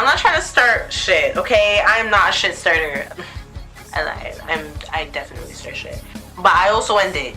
I'm not trying to start shit, okay? I am not a shit starter. I lied. I definitely start shit. But I also end it.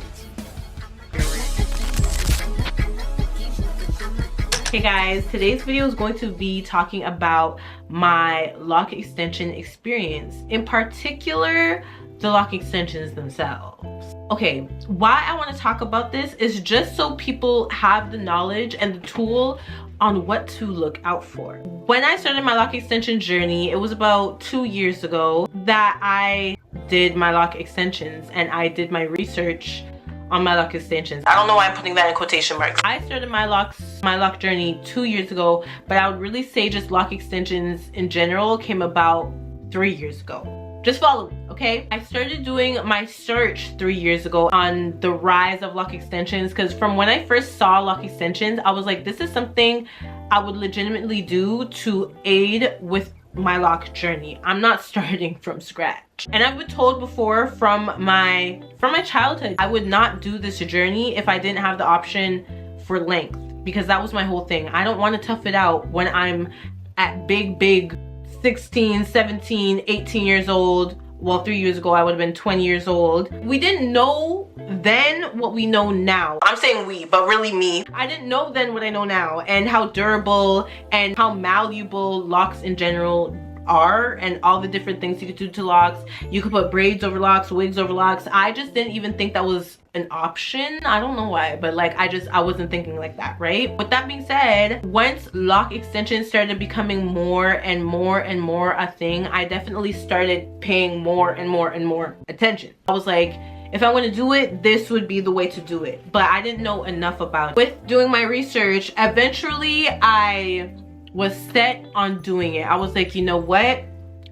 Hey guys, today's video is going to be talking about my lock extension experience. In particular, the lock extensions themselves. Okay, why I want to talk about this is just so people have the knowledge and the tool on what to look out for. When I started my lock extension journey, it was about 2 years ago that I did my lock extensions and I did my research on my lock extensions. I don't know why I'm putting that in quotation marks. I started my lock journey 2 years ago, but I would really say just lock extensions in general came about 3 years ago. Just follow me, okay? I started doing my search 3 years ago on the rise of lock extensions, because from when I first saw lock extensions, I was like, this is something I would legitimately do to aid with my lock journey. I'm not starting from scratch. And I've been told before from my childhood, I would not do this journey if I didn't have the option for length, because that was my whole thing. I don't want to tough it out when I'm at big 16, 17, 18 years old. Well, 3 years ago I would have been 20 years old. We didn't know then what we know now. I'm saying we, but really me. I didn't know then what I know now, and how durable and how malleable locks in general are, and all the different things you could do to locks. You could put braids over locks, wigs over locks. I just didn't even think that was an option. I don't know why, but like I wasn't thinking like that, right? With that being said, once lock extensions started becoming more and more a thing, I definitely started paying more and more attention. I was like, if I want to do it, this would be the way to do it. But I didn't know enough about it. With doing my research, eventually I was set on doing it. I was like, you know what?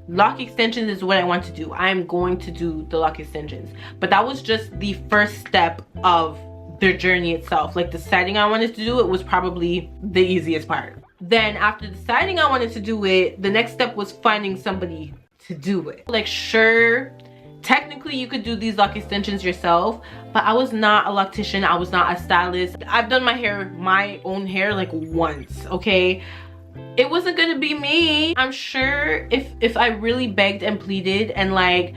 Lock extensions is what I want to do. I am going to do the lock extensions. But that was just the first step of the journey itself. Like, deciding I wanted to do it was probably the easiest part. Then after deciding I wanted to do it, the next step was finding somebody to do it. Like, sure, technically you could do these lock extensions yourself, but I was not a loctician. I was not a stylist. I've done my own hair like once, okay? It wasn't gonna be me. I'm sure if I really begged and pleaded and, like,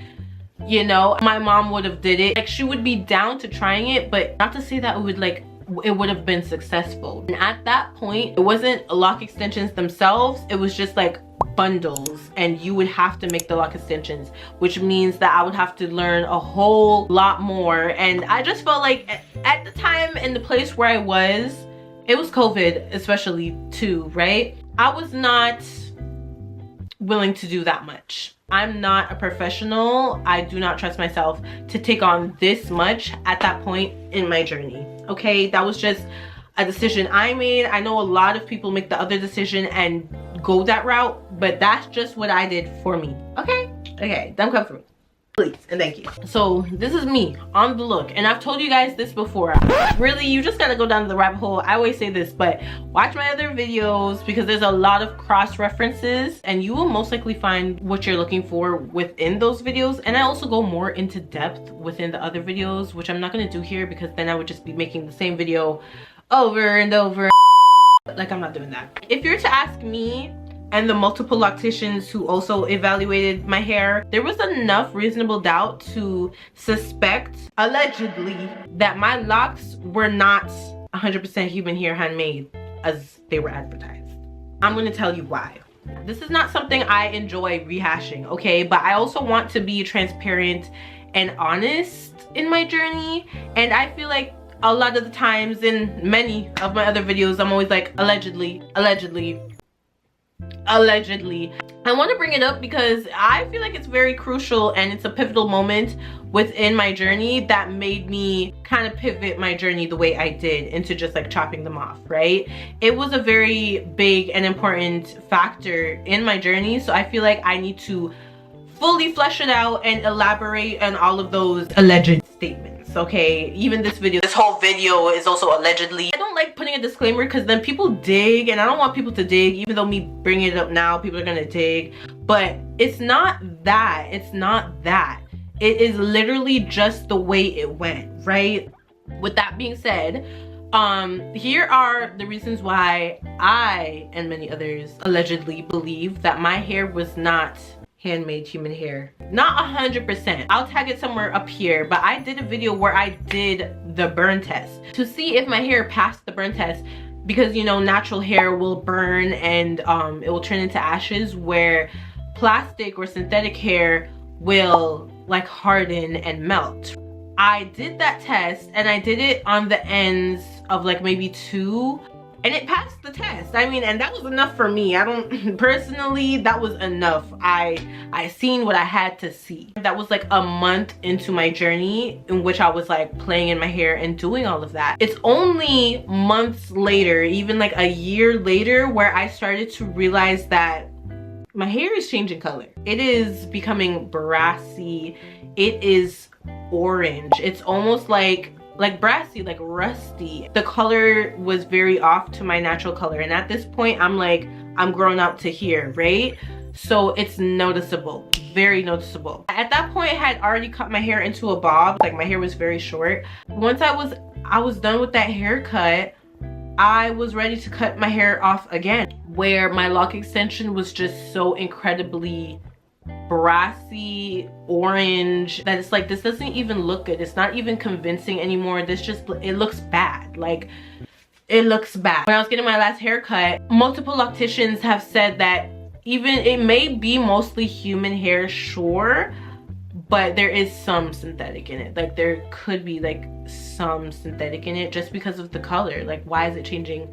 you know, my mom would have did it. Like, she would be down to trying it, but not to say that it would have been successful. And at that point, it wasn't lock extensions themselves, it was just like bundles, and you would have to make the lock extensions, which means that I would have to learn a whole lot more. And I just felt like at the time and the place where I was, it was COVID especially too, right? I was not willing to do that much. I'm not a professional. I do not trust myself to take on this much at that point in my journey, okay? That was just a decision I made. I know a lot of people make the other decision and go that route, but that's just what I did for me, okay? Okay, don't come for me, please and thank you. So this is me on the look, and I've told you guys this before. Really, you just gotta go down the rabbit hole. I always say this, but watch my other videos, because there's a lot of cross references and you will most likely find what you're looking for within those videos. And I also go more into depth within the other videos, which I'm not gonna do here because then I would just be making the same video over and over. Like, I'm not doing that. If you're to ask me and the multiple locticians who also evaluated my hair, there was enough reasonable doubt to suspect, allegedly, that my locks were not 100% human hair handmade as they were advertised. I'm gonna tell you why. This is not something I enjoy rehashing, okay? But I also want to be transparent and honest in my journey, and I feel like a lot of the times in many of my other videos, I'm always like, allegedly. I want to bring it up because I feel like it's very crucial, and it's a pivotal moment within my journey that made me kind of pivot my journey the way I did into just like chopping them off, right? It was a very big and important factor in my journey, so I feel like I need to fully flesh it out and elaborate on all of those alleged statements, okay? Even this whole video is also allegedly. I don't like putting a disclaimer because then people dig, and I don't want people to dig. Even though me bringing it up now, people are gonna dig, but it's not that. It is literally just the way it went, right? With that being said, Here are the reasons why I and many others allegedly believe that my hair was not handmade human hair. Not 100%. I'll tag it somewhere up here, but I did a video where I did the burn test to see if my hair passed the burn test, because you know, natural hair will burn and it will turn into ashes, where plastic or synthetic hair will like harden and melt. I did that test and I did it on the ends of like maybe 2, and it passed the test. I mean, and that was enough for me. I don't personally, that was enough. I seen what I had to see. That was like a month into my journey in which I was like playing in my hair and doing all of that. It's only months later, even like a year later, where I started to realize that my hair is changing color. It is becoming brassy. It is orange. It's almost like brassy, like rusty. The color was very off to my natural color, and at this point I'm like, I'm grown up to here, right? So it's noticeable, very noticeable. At that point I had already cut my hair into a bob. Like, my hair was very short. Once I was done with that haircut, I was ready to cut my hair off again, where my lock extension was just so incredibly brassy orange that it's like, this doesn't even look good. It's not even convincing anymore. This just, it looks bad. Like, it looks bad. When I was getting my last haircut, multiple locticians have said that even it may be mostly human hair, sure, but there is some synthetic in it. Like, there could be like some synthetic in it just because of the color. Like, why is it changing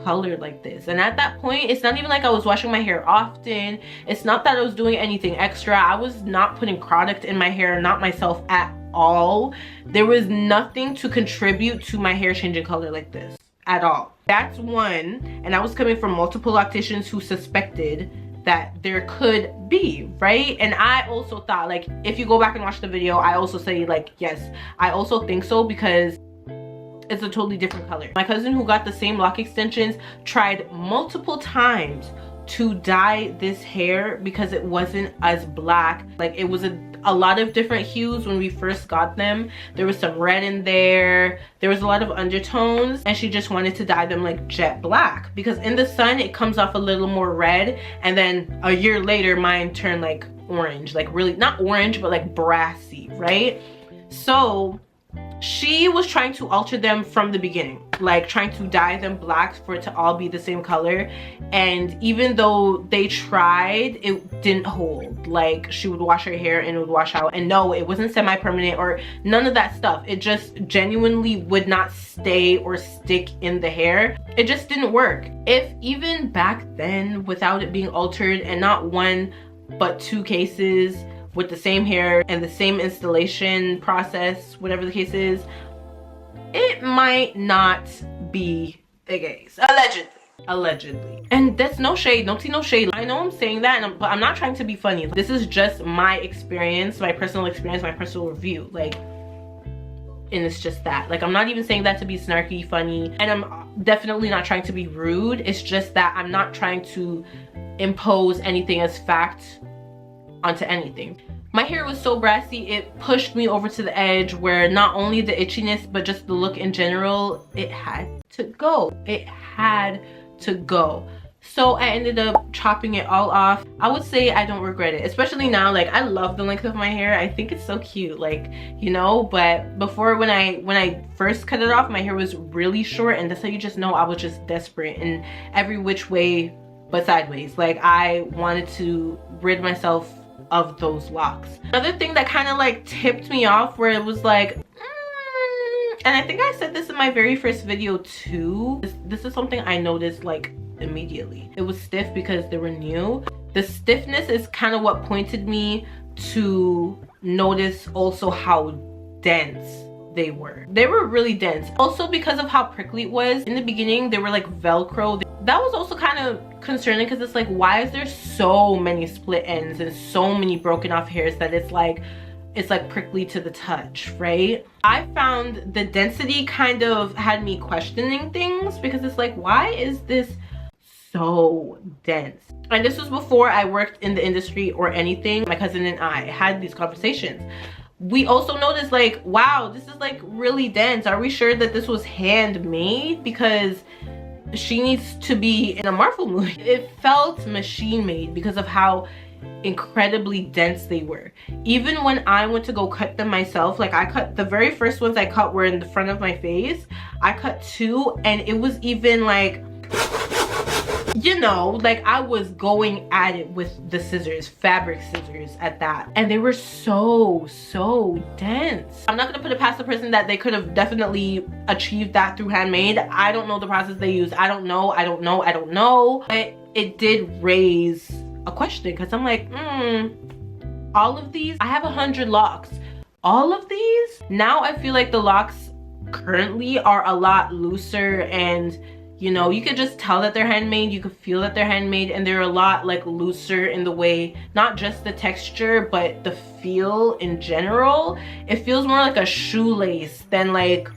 color like this? And at that point, it's not even like I was washing my hair often. It's not that I was doing anything extra. I was not putting product in my hair, not myself at all. There was nothing to contribute to my hair changing color like this at all. That's one. And I was coming from multiple locticians who suspected that there could be, right? And I also thought, like, if you go back and watch the video, I also say like, yes, I also think so, because it's a totally different color. My cousin who got the same lock extensions tried multiple times to dye this hair because it wasn't as black. Like, it was a lot of different hues when we first got them. There was some red in there. There was a lot of undertones, and she just wanted to dye them like jet black, because in the sun it comes off a little more red, and then a year later mine turned like orange, like really not orange, but like brassy, right? So she was trying to alter them from the beginning, like trying to dye them black for it to all be the same color. And even though they tried, it didn't hold. Like, she would wash her hair and it would wash out, and no, it wasn't semi-permanent or none of that stuff. It just genuinely would not stay or stick in the hair. It just didn't work. If even back then, without it being altered, and not one but 2 cases with the same hair and the same installation process, whatever the case is, it might not be the case. Allegedly. And that's no shade, no tea, no shade. I know I'm saying that, but I'm not trying to be funny. This is just my experience, my personal experience, my personal review. Like, and it's just that. Like, I'm not even saying that to be snarky, funny, and I'm definitely not trying to be rude. It's just that I'm not trying to impose anything as fact onto anything. My hair was so brassy, it pushed me over to the edge where not only the itchiness, but just the look in general, it had to go. It had to go. So I ended up chopping it all off. I would say I don't regret it, especially now. Like, I love the length of my hair. I think it's so cute, like, you know. But before, when I first cut it off, my hair was really short, and that's how you just know I was just desperate in every which way but sideways. Like, I wanted to rid myself of those locks. Another thing that kind of like tipped me off, where it was like, and I think I said this in my very first video too, this is something I noticed like immediately. It was stiff because they were new. The stiffness is kind of what pointed me to notice also how dense they were. They were really dense. Also, because of how prickly it was in the beginning, they were like Velcro. That was also kind of concerning, because it's like, why is there so many split ends and so many broken off hairs that it's like prickly to the touch, right? I found the density kind of had me questioning things, because it's like, why is this so dense? And this was before I worked in the industry or anything. My cousin and I had these conversations. we also noticed like, wow, this is like really dense. Are we sure that this was handmade? Because she needs to be in a Marvel movie. It felt machine made because of how incredibly dense they were. Even when I went to go cut them myself, like I cut the very first ones I cut were in the front of my face. I cut 2 and it was even like, you know, like I was going at it with the scissors, fabric scissors at that, and they were so dense. I'm not gonna put it past the person that they could have definitely achieved that through handmade. I don't know the process they used. I don't know, but it did raise a question, because I'm like, all of these, I have 100 locks, all of these. Now I feel like the locks currently are a lot looser, and you know, you could just tell that they're handmade, you could feel that they're handmade, and they're a lot like looser in the way, not just the texture, but the feel in general. It feels more like a shoelace than like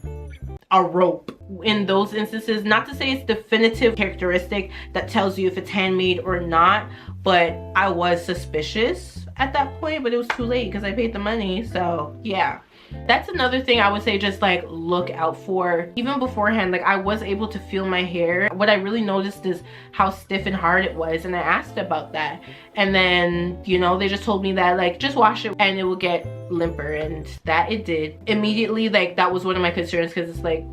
a rope in those instances. Not to say it's definitive characteristic that tells you if it's handmade or not, but I was suspicious at that point, but it was too late because I paid the money. So yeah, that's another thing I would say, just like look out for. Even beforehand, like I was able to feel my hair. What I really noticed is how stiff and hard it was, and I asked about that, and then, you know, they just told me that like just wash it and it will get limper, and that it did immediately. Like that was one of my concerns, because it's like,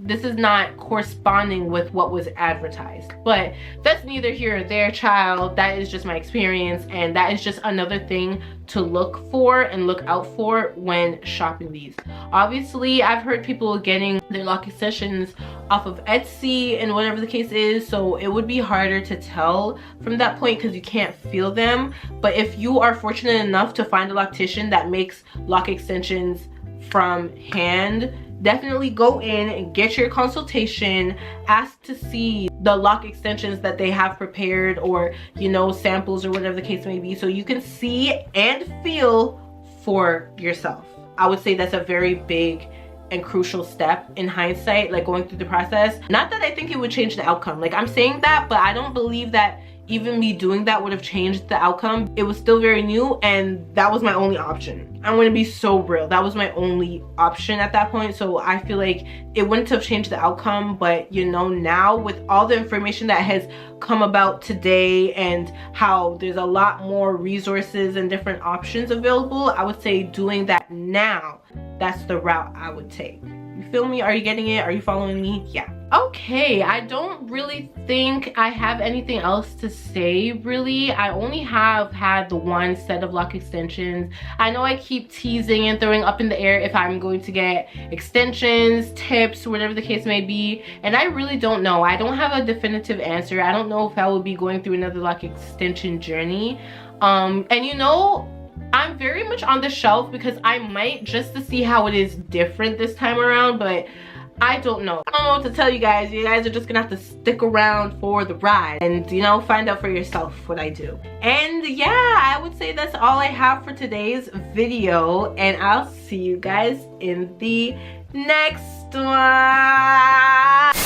this is not corresponding with what was advertised. But that's neither here or there, child. That is just my experience, and that is just another thing to look for and look out for when shopping these. Obviously, I've heard people getting their lock extensions off of Etsy and whatever the case is, so it would be harder to tell from that point because you can't feel them. But if you are fortunate enough to find a loctician that makes lock extensions from hand, definitely go in and get your consultation. Ask to see the lock extensions that they have prepared, or, you know, samples or whatever the case may be, so you can see and feel for yourself. I would say that's a very big and crucial step in hindsight, like going through the process. Not that I think it would change the outcome, like I'm saying that, but I don't believe that even me doing that would have changed the outcome. It was still very new, and that was my only option. I'm gonna be so real, that was my only option at that point. So I feel like it wouldn't have changed the outcome, but you know, now with all the information that has come about today and how there's a lot more resources and different options available, I would say doing that now, that's the route I would take. You feel me? Are you getting it? Are you following me? Yeah. Okay, I don't really think I have anything else to say, really. I only have had the one set of lock extensions. I know I keep teasing and throwing up in the air if I'm going to get extensions, tips, whatever the case may be, and I really don't know. I don't have a definitive answer. I don't know if I will be going through another lock extension journey. And you know, I'm very much on the shelf because I might, just to see how it is different this time around, but I don't know. I don't know what to tell you guys. You guys are just gonna have to stick around for the ride and, you know, find out for yourself what I do. And yeah, I would say that's all I have for today's video, and I'll see you guys in the next one.